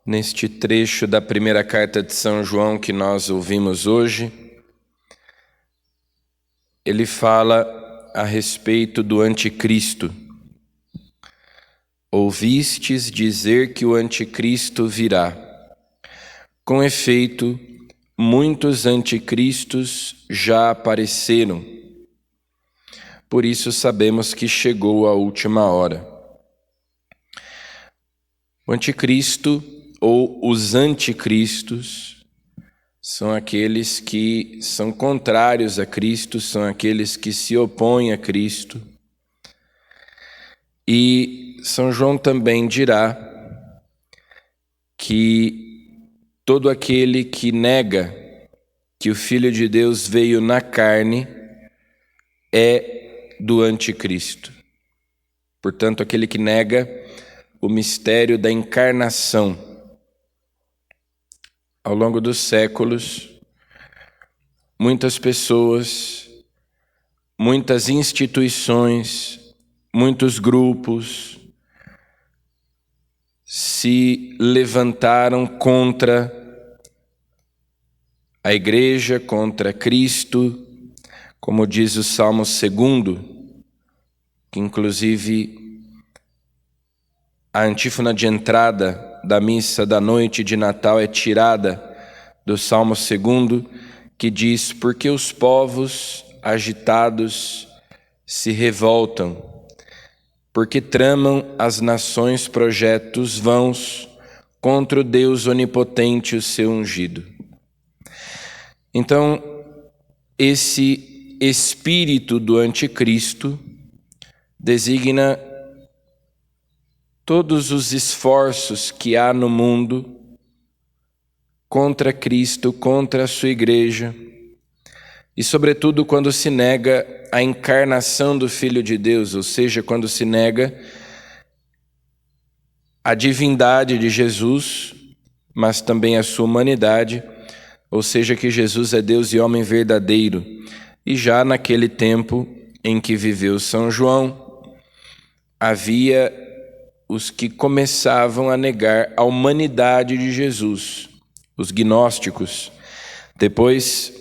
Neste trecho da primeira carta de São João que nós ouvimos hoje, ele fala a respeito do anticristo. Ouvistes dizer que o anticristo virá. Com efeito, muitos anticristos já apareceram. Por isso sabemos que chegou a última hora. O anticristo ou os anticristos são aqueles que são contrários a Cristo, são aqueles que se opõem a Cristo. E São João também dirá que todo aquele que nega que o Filho de Deus veio na carne é do anticristo. Portanto, aquele que nega o mistério da encarnação. Ao longo dos séculos, muitas pessoas, muitas instituições, muitos grupos se levantaram contra a Igreja, contra Cristo, como diz o Salmo 2, que inclusive a antífona de entrada da missa da noite de Natal é tirada do Salmo 2, que diz: porque os povos agitados se revoltam, porque tramam as nações projetos vãos contra o Deus onipotente, o seu ungido. Então, esse espírito do anticristo designa todos os esforços que há no mundo contra Cristo, contra a sua igreja, e sobretudo quando se nega a encarnação do Filho de Deus, ou seja, quando se nega a divindade de Jesus, mas também a sua humanidade, ou seja, que Jesus é Deus e homem verdadeiro. E já naquele tempo em que viveu São João, havia os que começavam a negar a humanidade de Jesus, os gnósticos. Depois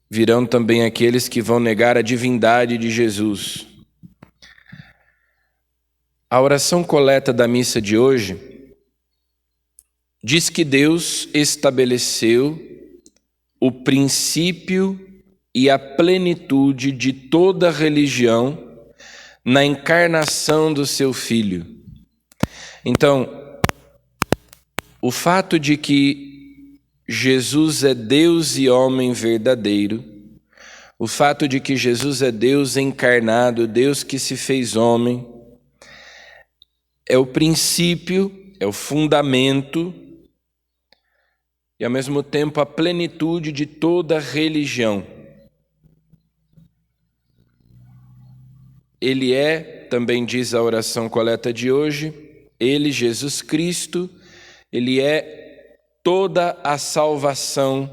virão também aqueles que vão negar a divindade de Jesus. A oração coleta da missa de hoje diz que Deus estabeleceu o princípio e a plenitude de toda religião na encarnação do seu Filho. Então, o fato de que Jesus é Deus e homem verdadeiro, o fato de que Jesus é Deus encarnado, Deus que se fez homem, é o princípio, é o fundamento e, ao mesmo tempo, a plenitude de toda religião. Ele é, também diz a oração coleta de hoje, ele, Jesus Cristo, ele é toda a salvação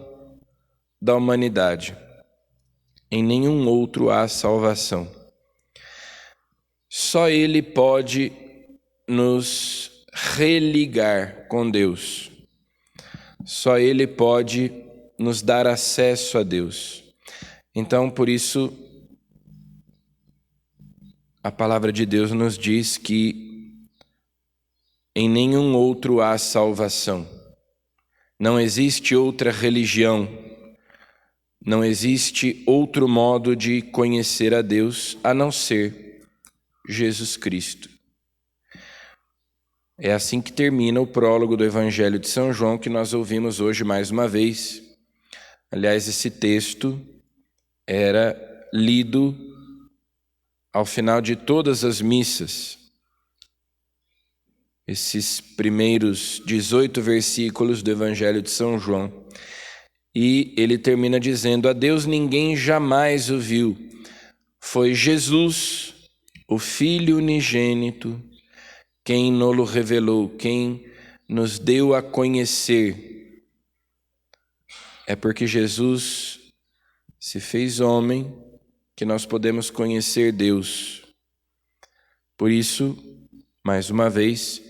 da humanidade. Em nenhum outro há salvação. Só ele pode nos religar com Deus. Só ele pode nos dar acesso a Deus. Então, por isso, a palavra de Deus nos diz que em nenhum outro há salvação. Não existe outra religião, não existe outro modo de conhecer a Deus a não ser Jesus Cristo. É assim que termina o prólogo do Evangelho de São João, que nós ouvimos hoje mais uma vez. Aliás, esse texto era lido ao final de todas as missas. Esses primeiros 18 versículos do Evangelho de São João. E ele termina dizendo: a Deus ninguém jamais o viu. Foi Jesus, o Filho unigênito, quem nos revelou, quem nos deu a conhecer. É porque Jesus se fez homem que nós podemos conhecer Deus. Por isso, mais uma vez,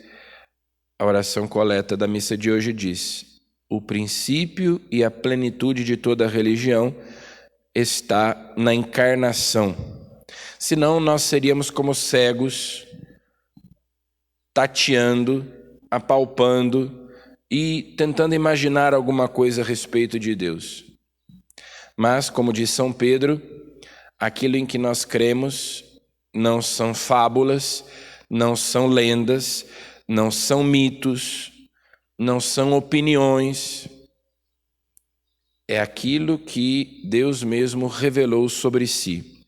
a oração coleta da missa de hoje diz: o princípio e a plenitude de toda religião está na encarnação. Senão nós seríamos como cegos, tateando, apalpando e tentando imaginar alguma coisa a respeito de Deus. Mas, como diz São Pedro, aquilo em que nós cremos não são fábulas, não são lendas, não são mitos, não são opiniões. É aquilo que Deus mesmo revelou sobre si.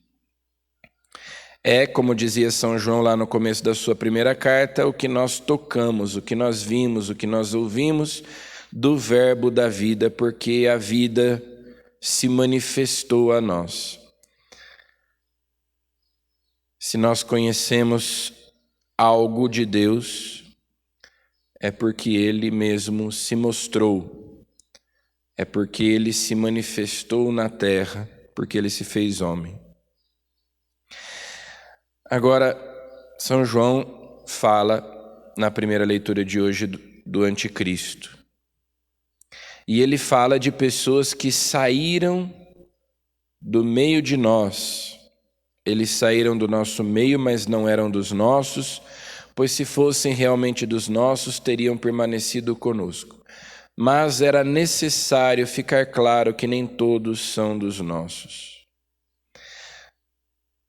É, como dizia São João lá no começo da sua primeira carta, o que nós tocamos, o que nós vimos, o que nós ouvimos do Verbo da vida, porque a vida se manifestou a nós. Se nós conhecemos algo de Deus, é porque Ele mesmo se mostrou, é porque Ele se manifestou na terra, porque Ele se fez homem. Agora, São João fala na primeira leitura de hoje do anticristo. E ele fala de pessoas que saíram do meio de nós. Eles saíram do nosso meio, mas não eram dos nossos, pois se fossem realmente dos nossos, teriam permanecido conosco. Mas era necessário ficar claro que nem todos são dos nossos.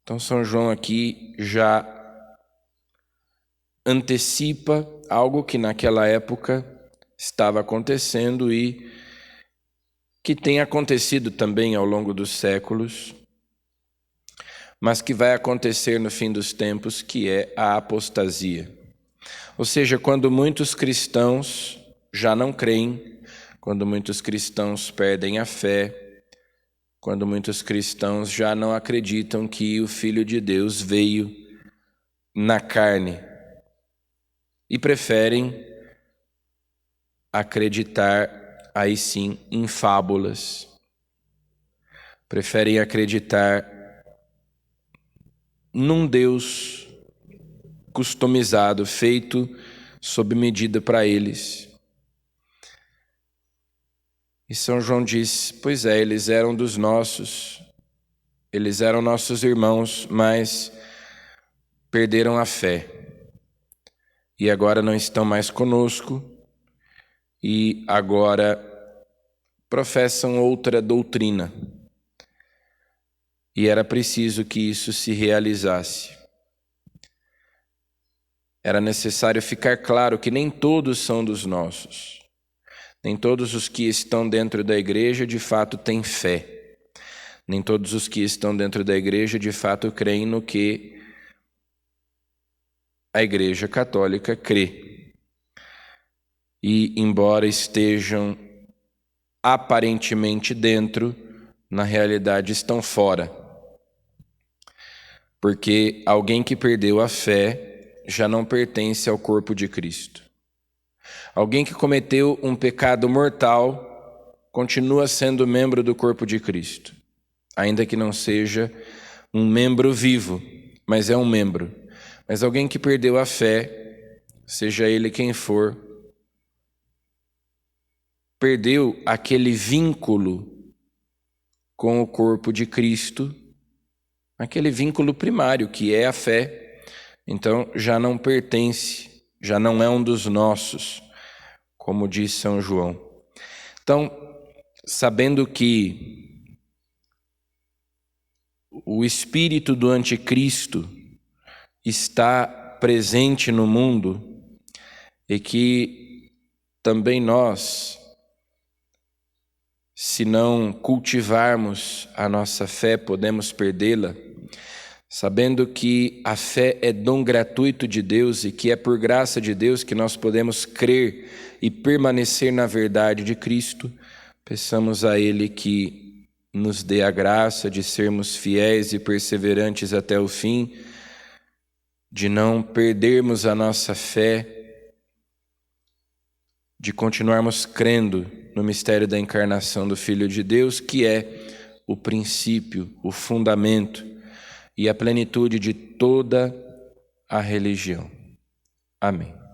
Então São João aqui já antecipa algo que naquela época estava acontecendo e que tem acontecido também ao longo dos séculos, mas que vai acontecer no fim dos tempos, que é a apostasia. Ou seja, quando muitos cristãos já não creem, quando muitos cristãos perdem a fé, quando muitos cristãos já não acreditam que o Filho de Deus veio na carne e preferem acreditar, aí sim, em fábulas. Preferem acreditar num Deus customizado, feito sob medida para eles. E São João diz, pois é, eles eram dos nossos, eles eram nossos irmãos, mas perderam a fé. E agora não estão mais conosco, e agora professam outra doutrina. E era preciso que isso se realizasse. Era necessário ficar claro que nem todos são dos nossos. Nem todos os que estão dentro da igreja de fato têm fé. Nem todos os que estão dentro da igreja de fato creem no que a Igreja Católica crê. E, embora estejam aparentemente dentro, na realidade estão fora. Porque alguém que perdeu a fé já não pertence ao corpo de Cristo. Alguém que cometeu um pecado mortal continua sendo membro do corpo de Cristo, ainda que não seja um membro vivo, mas é um membro. Mas alguém que perdeu a fé, seja ele quem for, perdeu aquele vínculo com o corpo de Cristo, aquele vínculo primário que é a fé, então já não pertence, já não é um dos nossos, como diz São João. Então, sabendo que o espírito do anticristo está presente no mundo e que também nós, se não cultivarmos a nossa fé, podemos perdê-la, sabendo que a fé é dom gratuito de Deus e que é por graça de Deus que nós podemos crer e permanecer na verdade de Cristo, peçamos a Ele que nos dê a graça de sermos fiéis e perseverantes até o fim, de não perdermos a nossa fé, de continuarmos crendo no mistério da encarnação do Filho de Deus, que é o princípio, o fundamento e a plenitude de toda a religião. Amém.